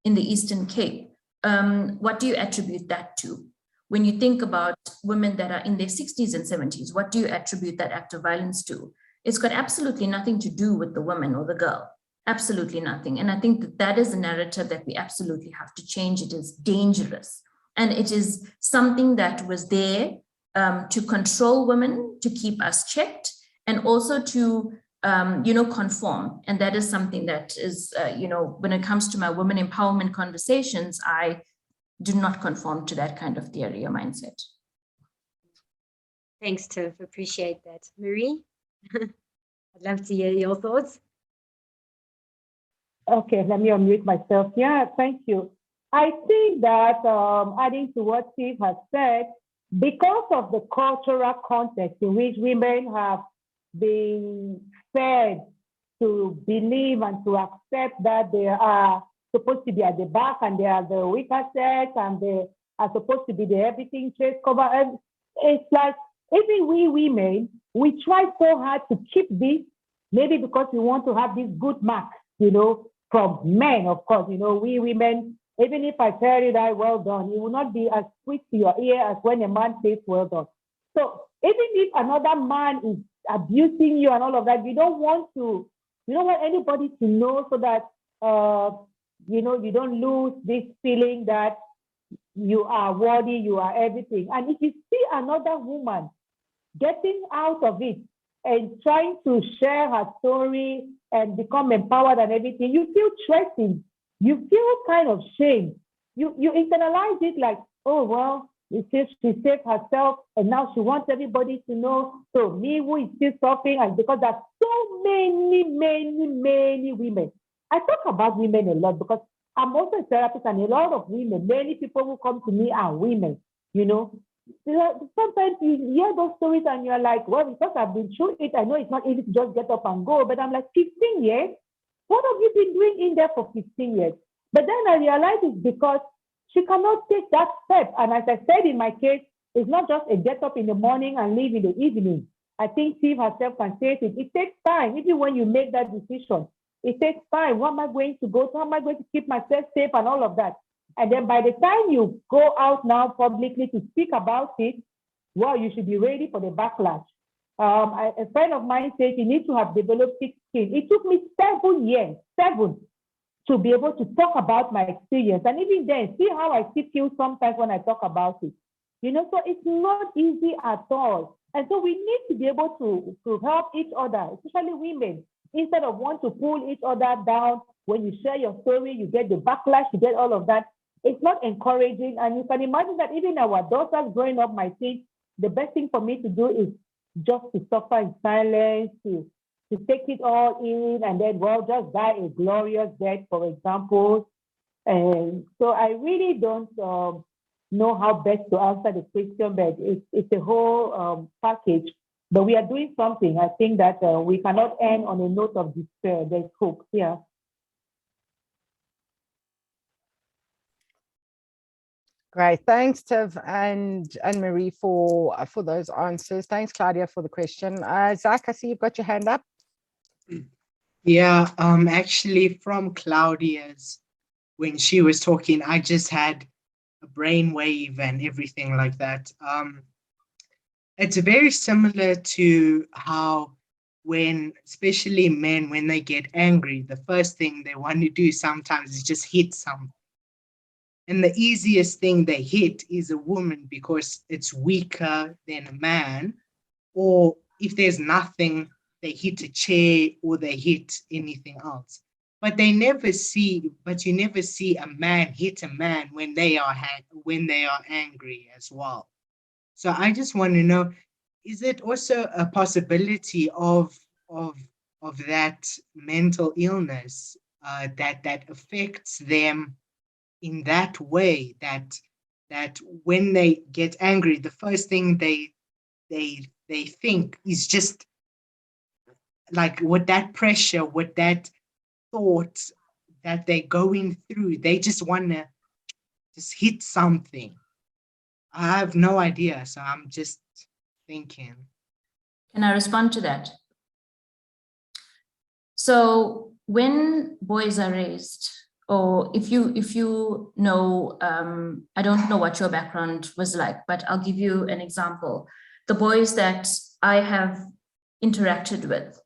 in the Eastern Cape, what do you attribute that to? When you think about women that are in their 60s and 70s, what do you attribute that act of violence to? It's got absolutely nothing to do with the woman or the girl, absolutely nothing. And I think that is a narrative that we absolutely have to change. It is dangerous. And it is something that was there to control women, to keep us checked, and also to, conform. And that is something that is, when it comes to my women empowerment conversations, I do not conform to that kind of theory or mindset. Thanks, Tiff. Appreciate that. Marie, I'd love to hear your thoughts. Okay, let me unmute myself. Yeah, thank you. I think that adding to what Steve has said, because of the cultural context in which women have been fed to believe and to accept that they are supposed to be at the back and they are the weaker sex and they are supposed to be the everything chase cover. And it's like, even we women, we try so hard to keep this, maybe because we want to have this good mark, from men, of course. We women, even if I tell you that well done, it will not be as sweet to your ear as when a man says well done. So even if another man is abusing you and all of that, you don't want anybody to know, so that you don't lose this feeling that you are worthy, you are everything. And if you see another woman getting out of it and trying to share her story and become empowered and everything, you feel threatened. You feel kind of shame. You internalize it like, oh, well, she saved herself and now she wants everybody to know. So me, who is still suffering, and because there's so many women. I talk about women a lot because I'm also a therapist, and a lot of women, many people who come to me are women, Sometimes you hear those stories and you're like, well, because I've been through it, I know it's not easy to just get up and go, but I'm like, 15 years? What have you been doing in there for 15 years? But then I realized it's because she cannot take that step. And as I said in my case, it's not just a get up in the morning and leave in the evening. I think Steve herself can say it. It takes time, even when you make that decision. It takes time. What am I going to go to? How am I going to keep myself safe and all of that? And then by the time you go out now publicly to speak about it, well, you should be ready for the backlash. A friend of mine said you need to have developed thick skin. It took me 7 years, to be able to talk about my experience. And even then, see how I still feel sometimes when I talk about it. So it's not easy at all. And so we need to be able to help each other, especially women, instead of want to pull each other down. When you share your story, you get the backlash, you get all of that. It's not encouraging. And you can imagine that even our daughters growing up might think the best thing for me to do is just to suffer in silence, to take it all in, and then, well, just die a glorious death, for example. And so I really don't know how best to answer the question, but it's a whole package. But we are doing something. I think that we cannot end on a note of despair. There's hope. Yeah. Great, thanks, Tiv and Marie for those answers. Thanks, Claudia, for the question. Zach, I see you've got your hand up. Yeah, actually from Claudia's, when she was talking, I just had a brainwave and everything like that. It's very similar to how especially men, when they get angry, the first thing they want to do sometimes is just hit something. And the easiest thing they hit is a woman because it's weaker than a man. Or if there's nothing, they hit a chair or they hit anything else. But you never see a man hit a man when they are angry as well. So I just want to know, is it also a possibility of that mental illness that affects them in that way, that when they get angry, the first thing they think is just like, with that pressure, with that thought that they're going through, they just want to just hit something. I have no idea, so I'm just thinking. Can I respond to that? So when boys are raised, or if you know, I don't know what your background was like, but I'll give you an example. The boys that I have interacted with,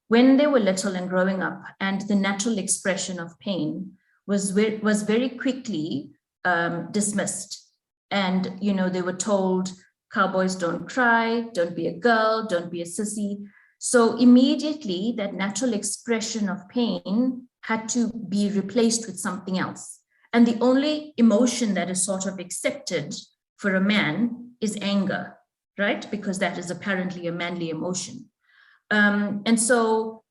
when they were little and growing up, and the natural expression of pain was very quickly dismissed. And, you know, they were told, cowboys don't cry, don't be a girl, don't be a sissy. So immediately that natural expression of pain had to be replaced with something else. And the only emotion that is sort of accepted for a man is anger, right? Because that is apparently a manly emotion. And so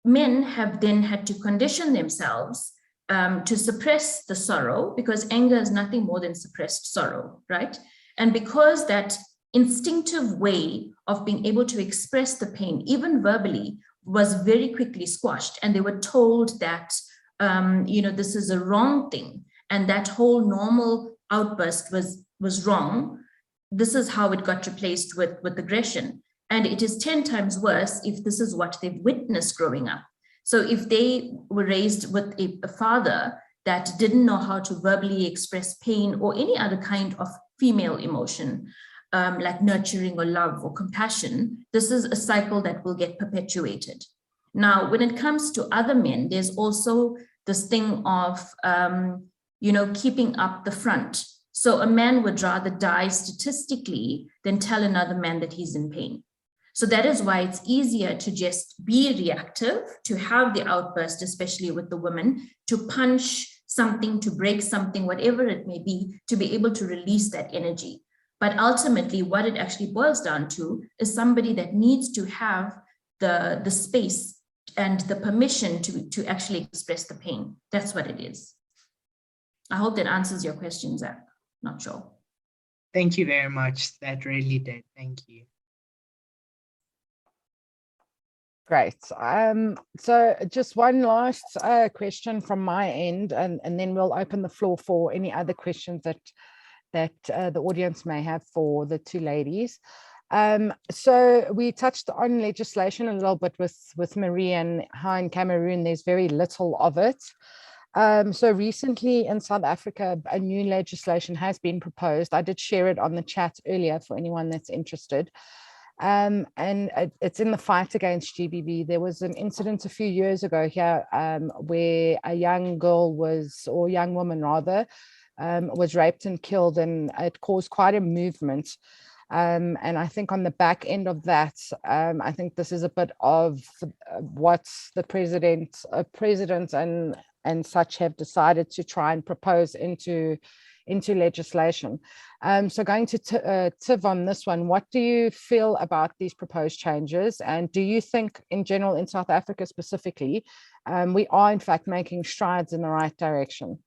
men have then had to condition themselves to suppress the sorrow, because anger is nothing more than suppressed sorrow, right? And because that instinctive way of being able to express the pain, even verbally, was very quickly squashed, and they were told that, you know, this is a wrong thing, and that whole normal outburst was wrong. This is how it got replaced with aggression. And it is 10 times worse if this is what they've witnessed growing up. So if they were raised with a father that didn't know how to verbally express pain or any other kind of female emotion, like nurturing or love or compassion, this is a cycle that will get perpetuated. Now, when it comes to other men, there's also this thing of, you know, keeping up the front. So a man would rather die statistically than tell another man that he's in pain. So that is why it's easier to just be reactive, to have the outburst, especially with the women, to punch something, to break something, whatever it may be, to be able to release that energy. But ultimately, what it actually boils down to is somebody that needs to have the space and the permission to actually express the pain. That's what it is. I hope that answers your question, Zach. Not sure. Thank you very much. That really did. Thank you. Great. So just one last question from my end, and then we'll open the floor for any other questions that the audience may have for the two ladies. So we touched on legislation a little bit with Marie, and how in Cameroon there's very little of it. So recently in South Africa, a new legislation has been proposed. I did share it on the chat earlier for anyone that's interested. And it's in the fight against GBV. There was an incident a few years ago here where a young girl or young woman rather, was raped and killed, and it caused quite a movement. And I think on the back end of that, I think this is a bit of what the president and such have decided to try and propose into legislation. So going to Tiv on this one, what do you feel about these proposed changes? And do you think in general, in South Africa specifically, we are in fact making strides in the right direction?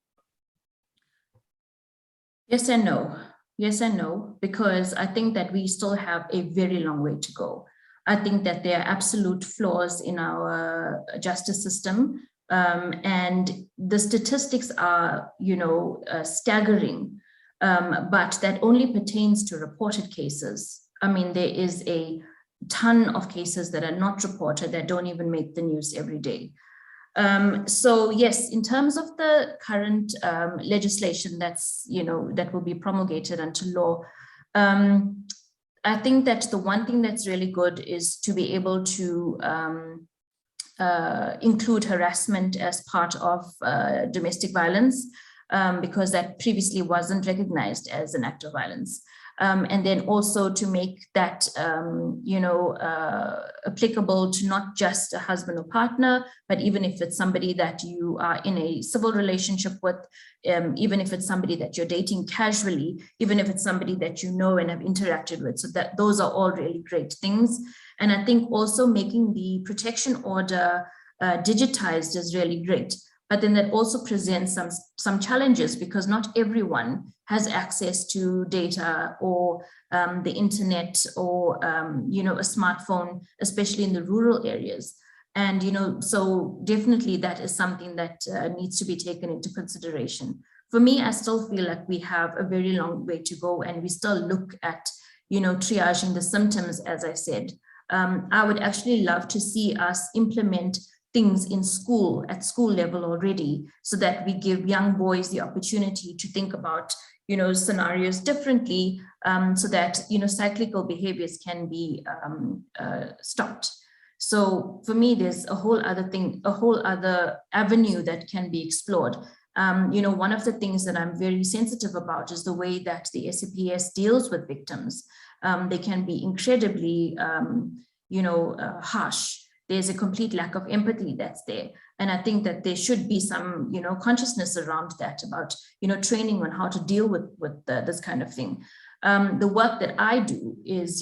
Yes and no. Yes and no, because I think that we still have a very long way to go. I think that there are absolute flaws in our justice system. And the statistics are, you know, staggering, but that only pertains to reported cases. I mean, there is a ton of cases that are not reported that don't even make the news every day. So yes, in terms of the current legislation that's, you know, that will be promulgated into law, I think that the one thing that's really good is to be able to include harassment as part of domestic violence. because that previously wasn't recognized as an act of violence. And then also to make that, applicable to not just a husband or partner, but even if it's somebody that you are in a civil relationship with, even if it's somebody that you're dating casually, even if it's somebody that you know and have interacted with. So that those are all really great things. And I think also making the protection order digitized is really great. But then that also presents some challenges, because not everyone has access to data or the internet or a smartphone, especially in the rural areas. And so definitely that is something that needs to be taken into consideration. For me, I still feel like we have a very long way to go, and we still look at triaging the symptoms, as I said. I would actually love to see us implement things in school, at school level already, so that we give young boys the opportunity to think about, scenarios differently, so that, cyclical behaviors can be stopped. So for me, there's a whole other avenue that can be explored. One of the things that I'm very sensitive about is the way that the SAPS deals with victims. They can be incredibly, harsh. There's a complete lack of empathy that's there. And I think that there should be some, consciousness around that, about, training on how to deal with this kind of thing. The work that I do is,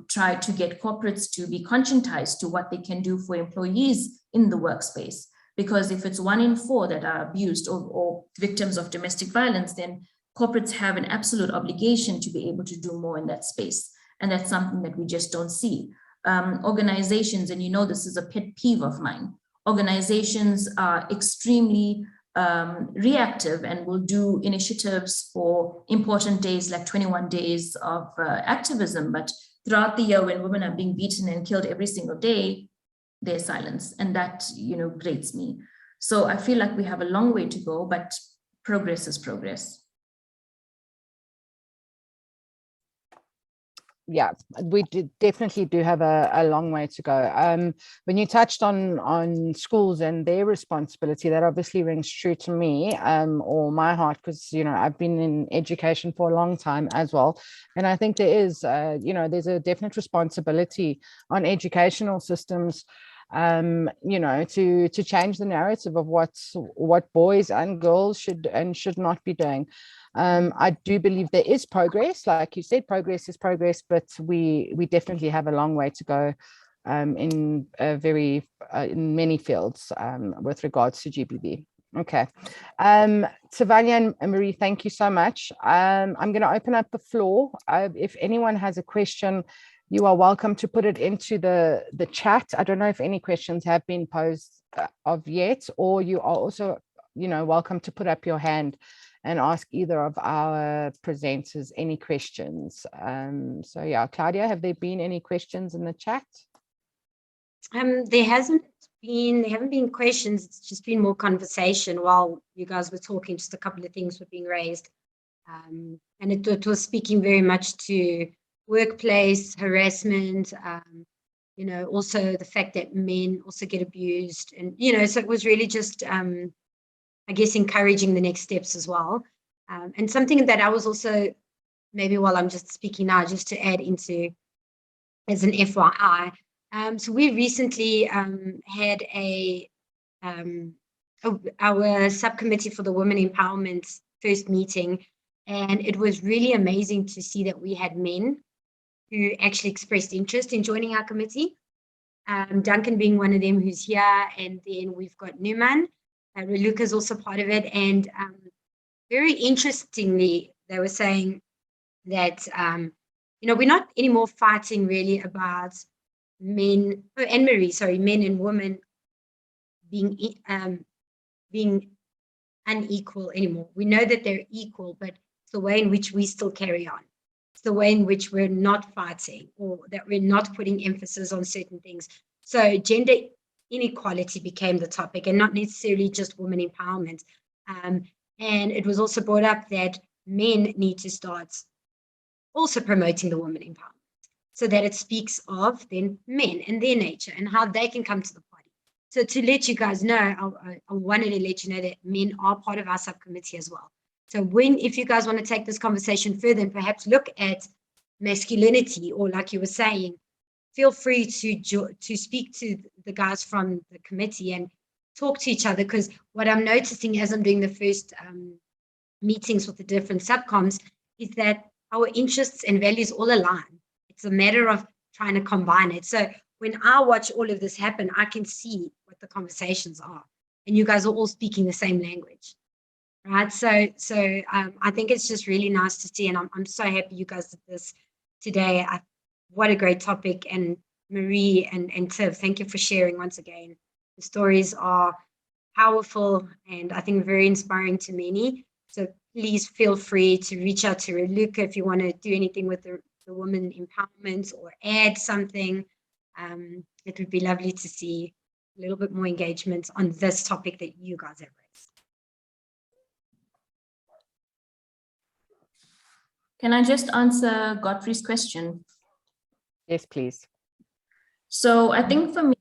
try to get corporates to be conscientized to what they can do for employees in the workspace. Because if it's 1 in 4 that are abused or victims of domestic violence, then corporates have an absolute obligation to be able to do more in that space. And that's something that we just don't see. Organizations, and this is a pet peeve of mine, organizations are extremely reactive and will do initiatives for important days like 21 days of activism, but throughout the year when women are being beaten and killed every single day, there's silence, and that grates me. So I feel like we have a long way to go, but progress is progress. Yeah, we definitely do have a long way to go. When you touched on schools and their responsibility, that obviously rings true to me, or my heart, because I've been in education for a long time as well, and I think there is there's a definite responsibility on educational systems, to change the narrative of what boys and girls should and should not be doing. I do believe there is progress. Like you said, progress is progress, but we definitely have a long way to go in many fields with regards to GBV. Okay. Tavanya and Marie, thank you so much. I'm going to open up the floor. If anyone has a question, you are welcome to put it into the chat. I don't know if any questions have been posed of yet, or you are also, welcome to put up your hand and ask either of our presenters any questions. So yeah, Claudia, have there been any questions in the chat? There haven't been questions. It's just been more conversation while you guys were talking. Just a couple of things were being raised, and it was speaking very much to workplace harassment. Also the fact that men also get abused, and so it was really just I guess encouraging the next steps as well. And something that I was also, maybe while I'm just speaking now, just to add into as an FYI. So we recently had our subcommittee for the women empowerment first meeting, and it was really amazing to see that we had men who actually expressed interest in joining our committee. Duncan being one of them who's here, and then we've got Numan. Reluka is also part of it, and very interestingly, they were saying that we're not anymore fighting really about men and women being unequal anymore. We know that they're equal, but it's the way in which we still carry on. It's the way in which we're not fighting, or that we're not putting emphasis on certain things. So gender inequality became the topic, and not necessarily just women empowerment. And it was also brought up that men need to start also promoting the women empowerment, so that it speaks of then men and their nature and how they can come to the party. So to let you guys know, I wanted to let you know that men are part of our subcommittee as well. So if you guys want to take this conversation further and perhaps look at masculinity, or like you were saying, feel free to speak to the guys from the committee and talk to each other, because what I'm noticing as I'm doing the first meetings with the different subcoms is that our interests and values all align. It's a matter of trying to combine it. So when I watch all of this happen, I can see what the conversations are, and you guys are all speaking the same language, right? So I think it's just really nice to see, and I'm so happy you guys did this today. What a great topic. And Marie and Tiv, thank you for sharing once again. The stories are powerful and I think very inspiring to many. So please feel free to reach out to Raluca if you want to do anything with the women empowerment or add something. It would be lovely to see a little bit more engagement on this topic that you guys have raised. Can I just answer Godfrey's question? Yes, please. So I think for me,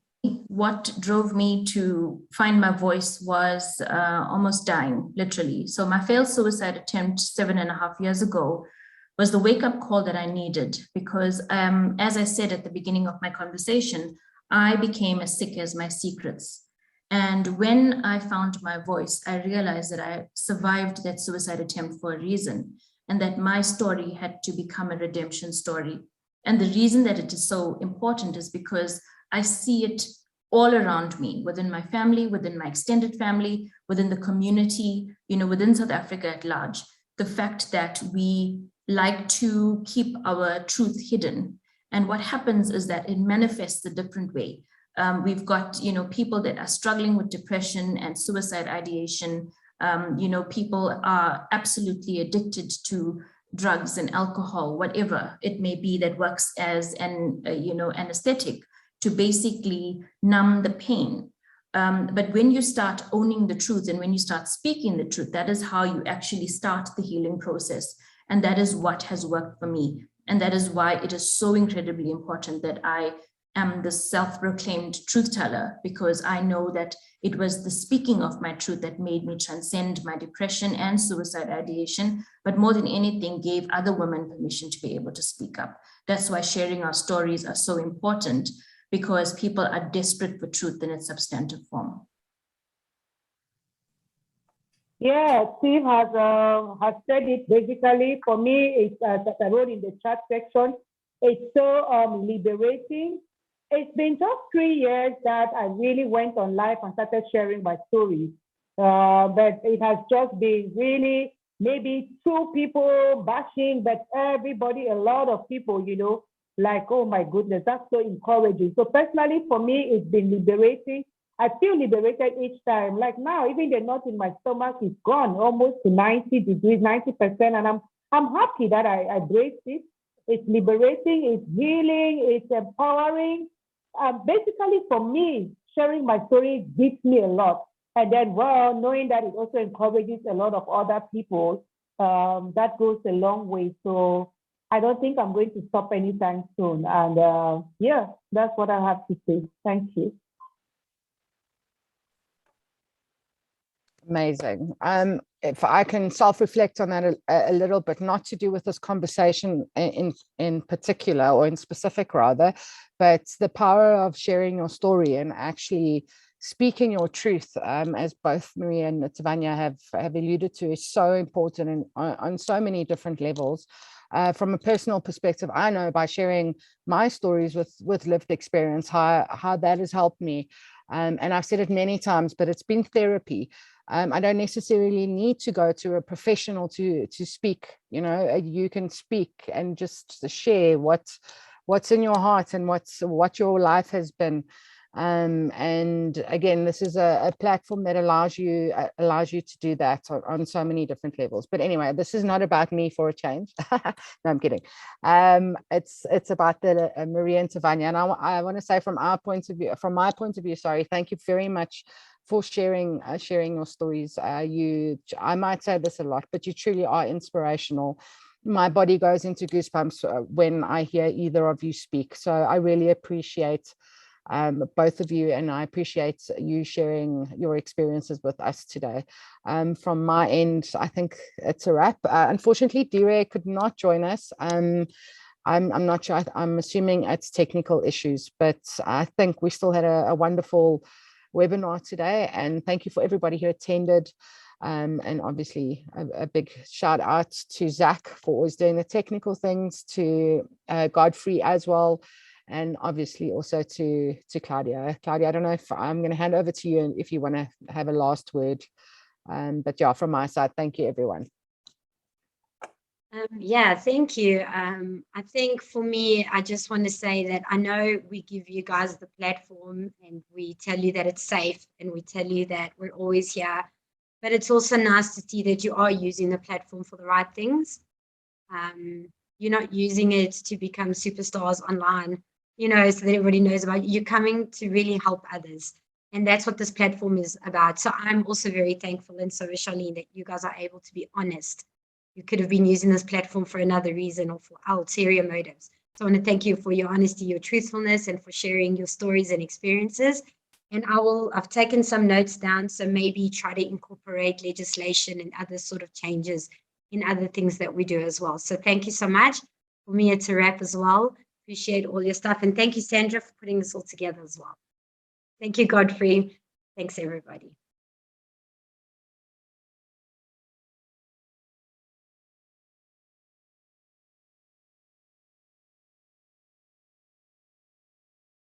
what drove me to find my voice was almost dying, literally. So my failed suicide attempt 7.5 years ago was the wake-up call that I needed, because as I said at the beginning of my conversation, I became as sick as my secrets. And when I found my voice, I realized that I survived that suicide attempt for a reason, and that my story had to become a redemption story. And the reason that it is so important is because I see it all around me, within my family, within my extended family, within the community, within South Africa at large. The fact that we like to keep our truth hidden. And what happens is that it manifests a different way. We've got, people that are struggling with depression and suicide ideation. People are absolutely addicted to drugs and alcohol, whatever it may be that works as an anesthetic to basically numb the pain. But when you start owning the truth and when you start speaking the truth, that is how you actually start the healing process. And that is what has worked for me. And that is why it is so incredibly important that I am the self-proclaimed truth teller, because I know that it was the speaking of my truth that made me transcend my depression and suicide ideation, but more than anything, gave other women permission to be able to speak up. That's why sharing our stories are so important, because people are desperate for truth in its substantive form. Yeah, Steve has said it basically. For me, it's that I wrote in the chat section. It's so liberating. It's been just 3 years that I really went on live and started sharing my stories. But it has just been really maybe 2 people bashing, but everybody, a lot of people, like, oh my goodness, that's so encouraging. So personally, for me, it's been liberating. I feel liberated each time. Like now, even the knot in my stomach is gone, almost to 90 degrees, 90%. And I'm happy that I braced it. It's liberating, it's healing, it's empowering. Basically, for me, sharing my story gives me a lot. And then, well, knowing that it also encourages a lot of other people, that goes a long way. So I don't think I'm going to stop anytime soon. And yeah, that's what I have to say. Thank you. Amazing. If I can self-reflect on that a little bit, not to do with this conversation in particular or in specific rather, but the power of sharing your story and actually speaking your truth, as both Marie and Tavanya have alluded to, is so important on so many different levels. From a personal perspective, I know by sharing my stories with lived experience, how that has helped me. And I've said it many times, but it's been therapy. I don't necessarily need to go to a professional to speak. You can speak and just share what's in your heart and what your life has been. And again, this is a platform that allows you to do that on so many different levels. But anyway, this is not about me for a change. No, I'm kidding. It's about the Marie and Tavanya. And I want to say from my point of view, sorry, thank you very much for sharing your stories. I might say this a lot, but you truly are inspirational. My body goes into goosebumps when I hear either of you speak. So I really appreciate both of you, and I appreciate you sharing your experiences with us today. From my end, I think it's a wrap. Unfortunately, Dire could not join us. I'm not sure. I'm assuming it's technical issues, but I think we still had a wonderful webinar today, and thank you for everybody who attended. And obviously a big shout out to Zach for always doing the technical things, to Godfrey as well, and obviously also to Claudia. Claudia, I don't know if I'm going to hand over to you if you want to have a last word. But yeah, from my side, thank you, everyone. Yeah, thank you. I think for me, I just want to say that I know we give you guys the platform and we tell you that it's safe and we tell you that we're always here, but it's also nice to see that you are using the platform for the right things. You're not using it to become superstars online, so that everybody knows about you. You're coming to really help others. And that's what this platform is about. So I'm also very thankful, and so is Charlene, that you guys are able to be honest. You could have been using this platform for another reason or for ulterior motives. So I want to thank you for your honesty, your truthfulness, and for sharing your stories and experiences. And I've taken some notes down, so maybe try to incorporate legislation and other sort of changes in other things that we do as well. So thank you so much. For me, it's a wrap as well. Appreciate all your stuff. And thank you, Sandra, for putting this all together as well. Thank you, Godfrey. Thanks, everybody.